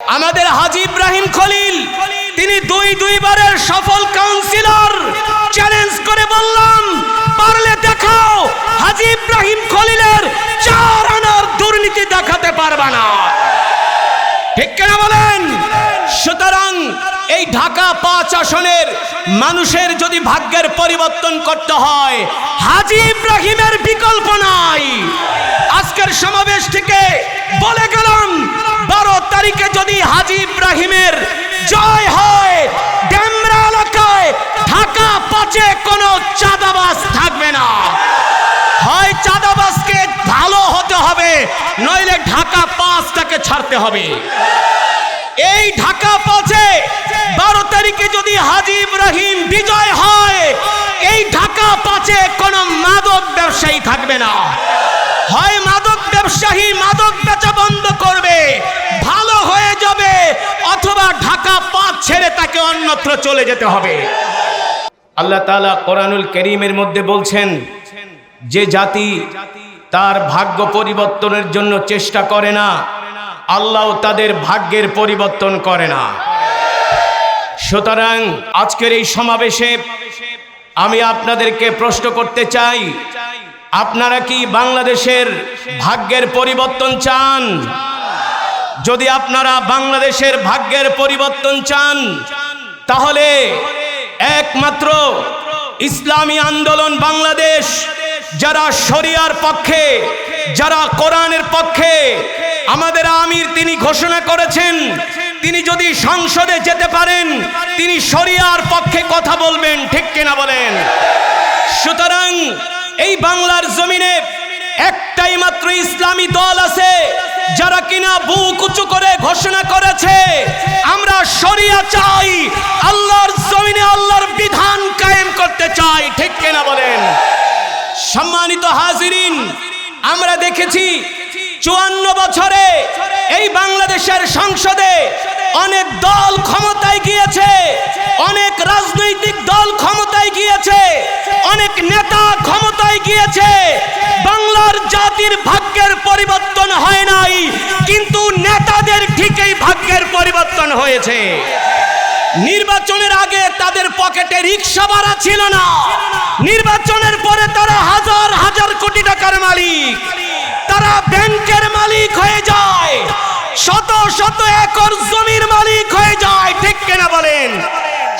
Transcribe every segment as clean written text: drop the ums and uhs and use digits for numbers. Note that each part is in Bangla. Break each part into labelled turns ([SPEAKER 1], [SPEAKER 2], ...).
[SPEAKER 1] আমাদের হাজী ইব্রাহিম খলিল তিনি দুইবারের সফল কাউন্সিলর। চ্যালেঞ্জ করে বললাম, পারলে দেখাও হাজী ইব্রাহিম খলিলের 4 আনার দুর্নীতি দেখাতে পারবা না, ঠিক কিনা বলেন? সুতরাং এই ঢাকা 5 আসনের মানুষের যদি ভাগ্যের পরিবর্তন করতে হয়, হাজী ইব্রাহিমের বিকল্প নাই। আজকের সমাবেশ থেকে বলে গেলাম, 12 তারিখে যদি হাজী ইব্রাহিমের জয় হয়, ডেমরা এলাকায় ঢাকা 5-এ কোনো চাঁদাবাজ থাকবে না। হয় চাঁদাবাজকে ভালো হতে হবে, নইলে ঢাকা 5টাকে ছাড়তে হবে। এই ঢাকা 5-এ 12 তারিখে যদি হাজী ইব্রাহিম বিজয় হয়, এই ঢাকা 5-এ কোনো মাদক ব্যবসায়ী থাকবে না। হয় মাদক ব্যবসায়ী মাদক বেচা বন্ধ করবে, ভালো হয়ে যাবে, অথবা ঢাকা 5 ছেড়ে তাকে অন্যত্র চলে যেতে হবে। আল্লাহ তাআলা কোরআনুল কারীমের মধ্যে বলছেন, যে জাতি তার ভাগ্য পরিবর্তনের জন্য চেষ্টা করে না, আল্লাহ তাদের ভাগ্যের পরিবর্তন করে না। সুতরাং আজকের এই সমাবেশে আমি আপনাদেরকে প্রশ্ন করতে চাই, আপনারা কি বাংলাদেশের ভাগ্যের পরিবর্তন চান? যদি আপনারা বাংলাদেশের ভাগ্যের পরিবর্তন চান, তাহলে একমাত্র ইসলামী আন্দোলন বাংলাদেশ, যারা শরিয়ার পক্ষে, যারা কোরআনের পক্ষে, আমাদের আমির তিনি ঘোষণা করেছেন, তিনি যদি সংসদে যেতে পারেন তিনি শরিয়ার পক্ষে কথা বলবেন, ঠিক কিনা বলেন? সুতরাং এই বাংলার জমিনে একটাই মাত্র ইসলামী দল আছে, যারা কিনা বুক উঁচু করে ঘোষণা করেছে, আমরা শরিয়া চাই, আল্লাহর জমিনে আল্লাহর বিধান কায়েম করতে চাই, ঠিক কিনা বলেন? সম্মানিত হাজিরিন, আমরা দেখেছি 54 বছরে এই বাংলাদেশের সংসদে অনেক দল ক্ষমতায় গিয়েছে, অনেক রাজনৈতিক দল ক্ষমতায় গিয়েছে, অনেক নেতা ক্ষমতায় গিয়েছে। বাংলার জাতির ভাগ্যের পরিবর্তন হয় নাই, কিন্তু নেতাদের ঠিকই ভাগ্যের পরিবর্তন হয়েছে। নির্বাচনের আগে তাদের পকেটে রিকশা ভাড়া ছিল না, নির্বাচনের পরে তারা হাজার হাজার কোটি টাকার মালিক, তারা ব্যাংকের মালিক হয়ে যায়, শত শত একর জমির মালিক হয়ে যায়, ঠিক কিনা বলেন?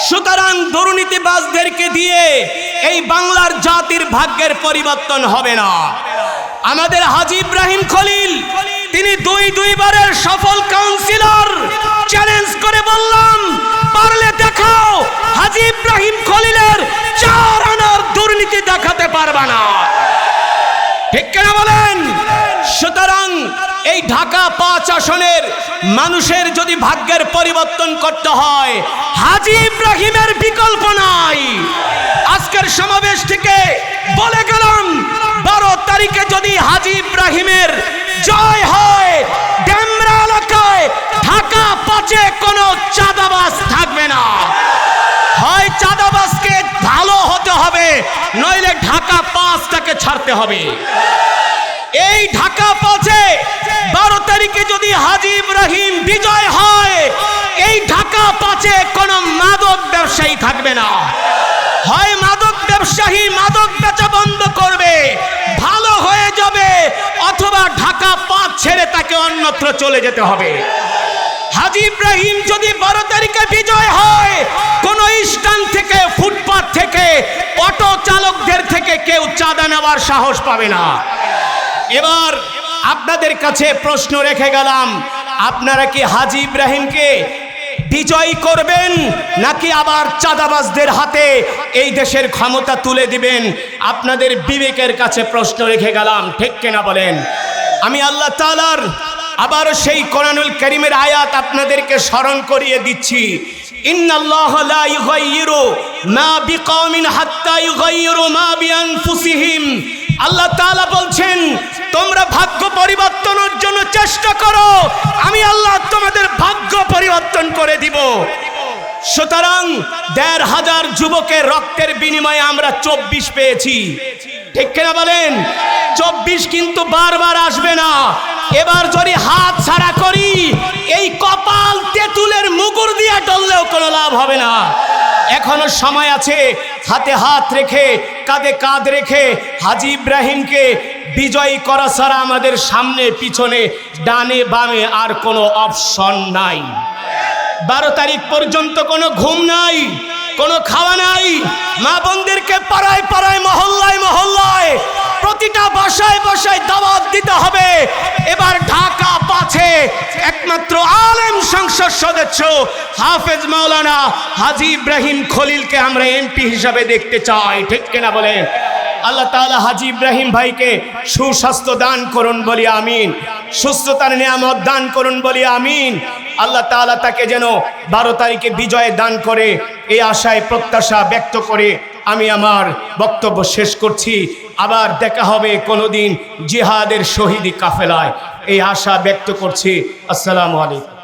[SPEAKER 1] সুতরাং দুর্নীতিবাজদেরকে দিয়ে এই বাংলার জাতির ভাগ্যের পরিবর্তন হবে না। আমাদের হাজী ইব্রাহিম খলিল তিনি দুইবারের সফল কাউন্সিলর। চ্যালেঞ্জ করে বললাম, পারলে দেখাও হাজী ইব্রাহিম খলিলের 4 আনার দুর্নীতি দেখাতে পারবা না, ঠিক কিনা বলেন? সুতরাং এই ঢাকা 5 আসনের মানুষের যদি ভাগ্যের পরিবর্তন করতে হয়, হাজী ইব্রাহিমের বিকল্প নাই। আজকের সমাবেশ থেকে বলে গেলাম, 12 তারিখে যদি হাজী ইব্রাহিমের জয় হয়, ডেমরা এলাকায় ঢাকা 5-এ কোনো চাঁদাবাজ থাকবে না। হয় চাঁদাবাজকে ভালো হতে হবে, নইলে ঢাকা 5টাকে ছাড়তে হবে। এই ঢাকা 5-এ 12 তারিখে যদি হাজী ইব্রাহিম বিজয় হয়, এই ঢাকা 5-এ কোনো মাদক ব্যবসায়ী থাকবে না। হয় মাদক ব্যবসায়ী মাদক বেচা বন্ধ করবে, ভালো হয়ে যাবে, অথবা ঢাকা 5 ছেড়ে তাকে অন্যত্র চলে যেতে হবে। হাজী ইব্রাহিম যদি 12 তারিখে বিজয় হয়, কোন স্ট্যান্ড থেকে, ফুটপাত থেকে, অটো চালকদের থেকে কেউ চাঁদা নেওয়ার সাহস পাবে না। এবার আপনাদের কাছে প্রশ্ন রেখে গেলাম, আপনারা কি হাজী ইব্রাহিমকে বিজয়ী করবেন, নাকি আবার চাঁদাবাজদের হাতে এই দেশের ক্ষমতা তুলে দিবেন? আপনাদের বিবেকের কাছে প্রশ্ন রেখে গেলাম, ঠিক কিনা বলেন? আমি আল্লাহ তাআলার আবার সেই কোরআনুল কারীমের আয়াত আপনাদেরকে স্মরণ করিয়ে দিচ্ছি, ইন্নাল্লাহা লা ইউগাইয়িরু মা বিকওমিন হাত্তা ইউগাইয়িরু মা বিআনফুসিহিম। আল্লাহ তাআলা বলছেন, তোমরা ভাগ্য পরিবর্তনের জন্য চেষ্টা করো, আমি আল্লাহ তোমাদের ভাগ্য পরিবর্তন করে দিব। সুতরাং ১৫০০ যুবকের রক্তের বিনিময়ে আমরা 24 পেয়েছি, ঠিক কিনা বলেন? 24 কিন্তু বারবার আসবে না, এবার যদি হাত ছাড়া করি এই কপাল তেঁতুলের মুগুর দিয়ে ডললেও কোনো লাভ হবে না। এখনো সময় আছে, হাতে হাত রেখে কাঁধে কাঁধ রেখে হাজী ইব্রাহিমকে বিজয়ী করা ছাড়া আমাদের সামনে পিছনে ডানে বামে আর কোনো অপশন নাই। 12 তারিখ পর্যন্ত কোনো ঘুম নাই, কোনো খাওয়া নাই। মা বোনদেরকে পাড়ায় পাড়ায় মহল্লায় মহল্লায় প্রতিটা বাসায় বাসায় দাওয়াত দিতে হবে। এবার ঢাকা 5-এ একমাত্র আলেম সংসদ সদস্য হাফেজ মাওলানা হাজী ইব্রাহিম খলিলকে আমরা এমপি হিসাবে দেখতে চাই, ঠিক কিনা বলেন? আল্লাহ তাআলা হাজী ইব্রাহিম ভাইকে সুস্বাস্থ্য দান করুন বলি আমিন, সুস্থতার নিয়ামত দান করুন বলি আমিন। আল্লাহ তাআলা তাকে যেন 12 তারিখে বিজয় দান করে, এই আশায় প্রত্যাশা ব্যক্ত করে আমি আমার বক্তব্য শেষ করছি। আবার দেখা হবে কোনোদিন জিহাদের শহীদি কাফেলায়, এই আশা ব্যক্ত করছি। আসসালামু আলাইকুম।